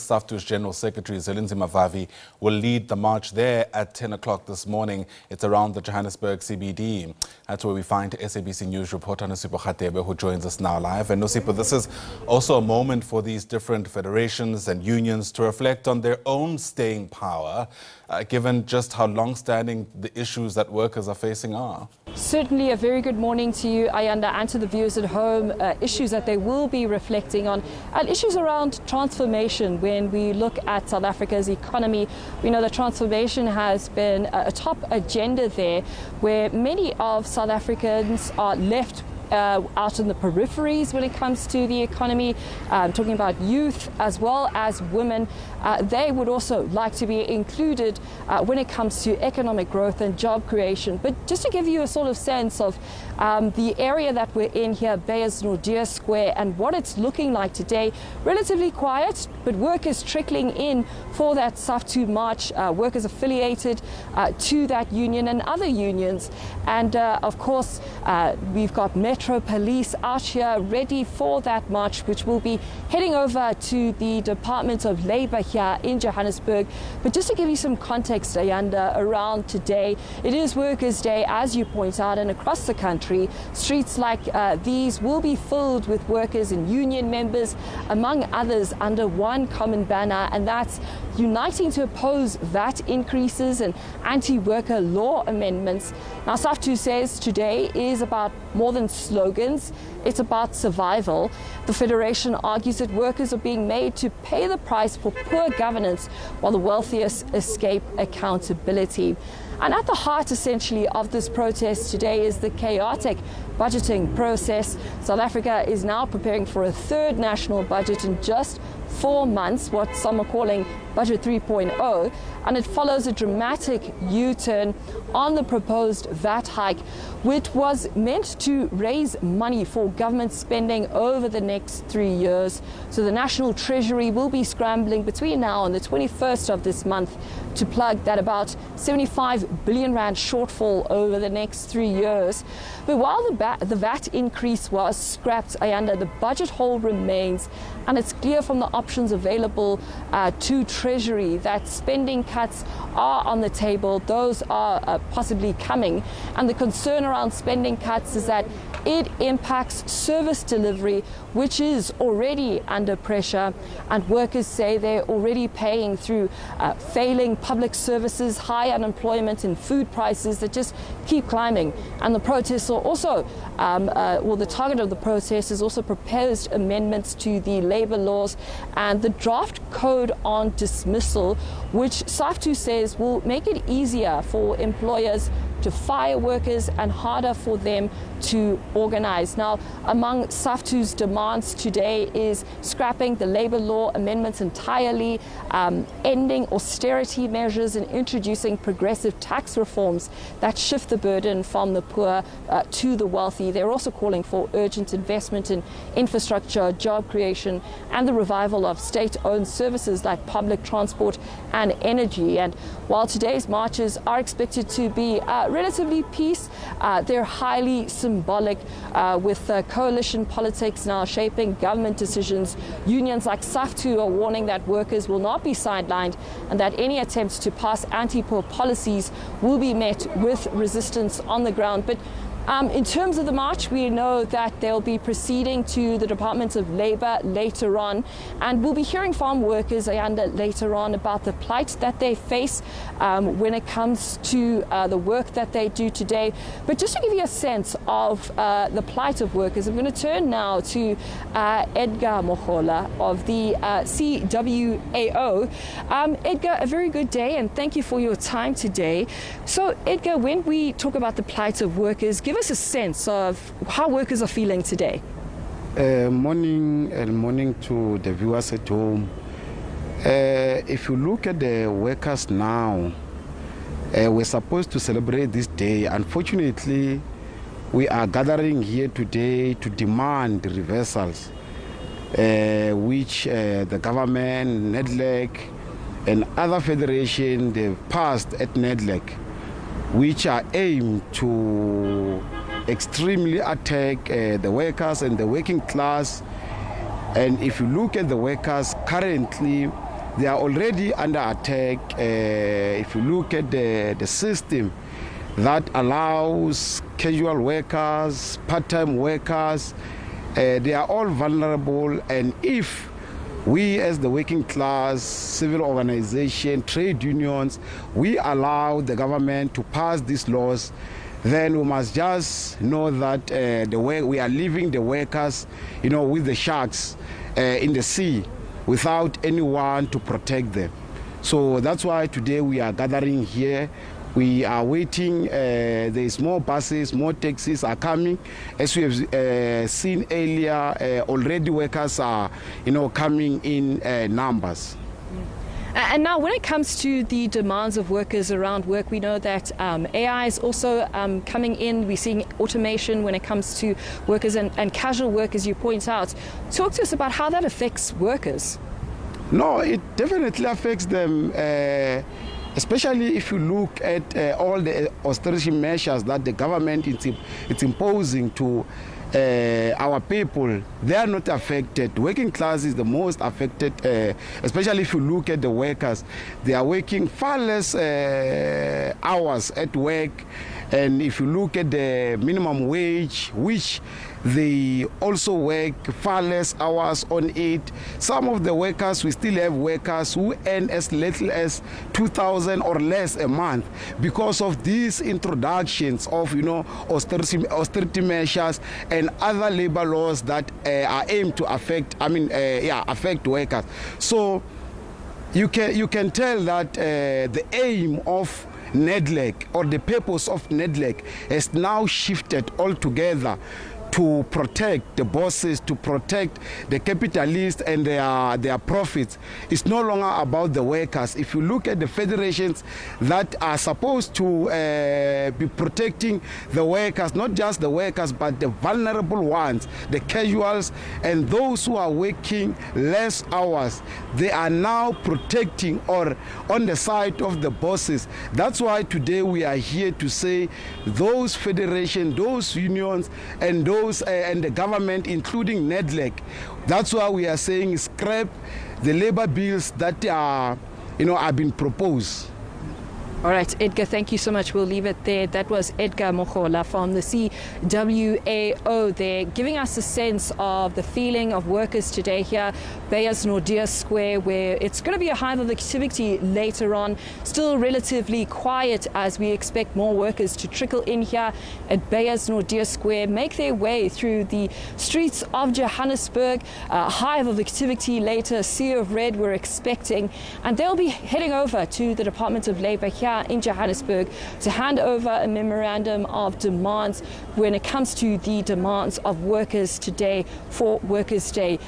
SAFTU's General Secretary, Zwelinzima Vavi, will lead the march there at 10 o'clock this morning. It's around the Johannesburg CBD. That's where we find SABC News reporter Nosipho, who joins us now live. And Nosipho, this is also a moment for these different federations and unions to reflect on their own staying power, given just how long-standing the issues that workers are facing are. Certainly a very good morning to you, Ayanda, and to the viewers at home. Issues that they will be reflecting on, and issues around transformation. When we look at South Africa's economy, we know that transformation has been a top agenda there, where many of South Africans are left out in the peripheries when it comes to the economy, talking about youth as well as women. They would also like to be included when it comes to economic growth and job creation. But just to give you a sort of sense of the area that we're in here, Beyers Naudé Square, and what it's looking like today, relatively quiet, but workers trickling in for that SAFTU march, workers affiliated to that union and other unions. And of course, we've got Metro Police out here ready for that march, which will be heading over to the Department of Labour here in Johannesburg. But just to give you some context, Ayanda, around today, it is Workers' Day, as you point out, and across the country, streets like these will be filled with workers and union members, among others, under one common banner, and that's uniting to oppose VAT increases and anti-worker law amendments. Now, SAFTU says today is about more than slogans, it's about survival. The Federation argues that workers are being made to pay the price for poor governance while the wealthiest escape accountability. And at the heart, essentially, of this protest today is the chaotic budgeting process. South Africa is now preparing for a third national budget in just 4 months, what some are calling Budget 3.0, and it follows a dramatic U-turn on the proposed VAT hike, which was meant to raise money for government spending over the next 3 years. So the National Treasury will be scrambling between now and the 21st of this month to plug that about 75 billion rand shortfall over the next 3 years. But while the VAT increase was scrapped, Ayanda, the budget hole remains, and it's clear from the options available to Treasury that spending cuts are on the table. Those are possibly coming, and the concern around spending cuts is that it impacts service delivery, which is already under pressure, and workers say they're already paying through failing public services, high unemployment, and food prices that just keep climbing. And the protests are also, the target of the protest is also proposed amendments to the labour laws and the draft code on dismissal, which SAFTU says will make it easier for employers to fire workers and harder for them to organize. Now, among SAFTU's demands today is scrapping the labor law amendments entirely, ending austerity measures, and introducing progressive tax reforms that shift the burden from the poor to the wealthy. They're also calling for urgent investment in infrastructure, job creation, and the revival of state-owned services like public transport and energy. And while today's marches are expected to be relatively peace, they're highly symbolic, with coalition politics now shaping government decisions. Unions like SAFTU are warning that workers will not be sidelined and that any attempts to pass anti-poor policies will be met with resistance on the ground. But in terms of the march, we know that they'll be proceeding to the Department of Labour later on, and we'll be hearing from workers, Ayanda, later on about the plight that they face when it comes to the work that they do today. But just to give you a sense of the plight of workers, I'm going to turn now to Edgar Mogola of the CWAO. Edgar, a very good day, and thank you for your time today. So, Edgar, when we talk about the plight of workers, give us a sense of how workers are feeling today. Morning to the viewers at home. If you look at the workers now, we're supposed to celebrate this day. Unfortunately, we are gathering here today to demand reversals, which the government, NEDLEC, and other federations, they've passed at NEDLEC, which are aimed to extremely attack the workers and the working class. And if you look at the workers currently, they are already under attack. If you look at the system that allows casual workers, part-time workers, they are all vulnerable, and if we as the working class, civil organization, trade unions, we allow the government to pass these laws, then we must just know that we are leaving the workers, with the sharks in the sea without anyone to protect them. So that's why today we are gathering here. We are waiting. There is more buses, more taxis are coming. As we have seen earlier, already workers are, coming in numbers. And now when it comes to the demands of workers around work, we know that AI is also coming in. We're seeing automation when it comes to workers and casual work, as you point out. Talk to us about how that affects workers. No, it definitely affects them. Especially if you look at all the austerity measures that the government is imposing to our people, they are not affected. Working class is the most affected, especially if you look at the workers. They are working far less hours at work, and if you look at the minimum wage, which they also work far less hours on it. Some of the workers, we still have workers who earn as little as 2,000 or less a month because of these introductions of, austerity measures and other labor laws that are aimed to affect workers. So you can tell that the aim of NEDLEC, or the purpose of NEDLEC, has now shifted altogether to protect the bosses, to protect the capitalists and their profits. It's no longer about the workers. If you look at the federations that are supposed to be protecting the workers, not just the workers, but the vulnerable ones, the casuals, and those who are working less hours, they are now protecting or on the side of the bosses. That's why today we are here to say those federations, those unions, and those and the government, including NEDLEC, that's why we are saying scrap the labor bills that are been proposed. All right, Edgar, thank you so much. We'll leave it there. That was Edgar Mogola from the CWAO there, giving us a sense of the feeling of workers today here, Beyers Naudé Square, where it's going to be a hive of activity later on. Still relatively quiet as we expect more workers to trickle in here at Beyers Naudé Square, make their way through the streets of Johannesburg. A hive of activity later, a sea of red we're expecting, and they'll be heading over to the Department of Labour here in Johannesburg to hand over a memorandum of demands when it comes to the demands of workers today for Workers' Day.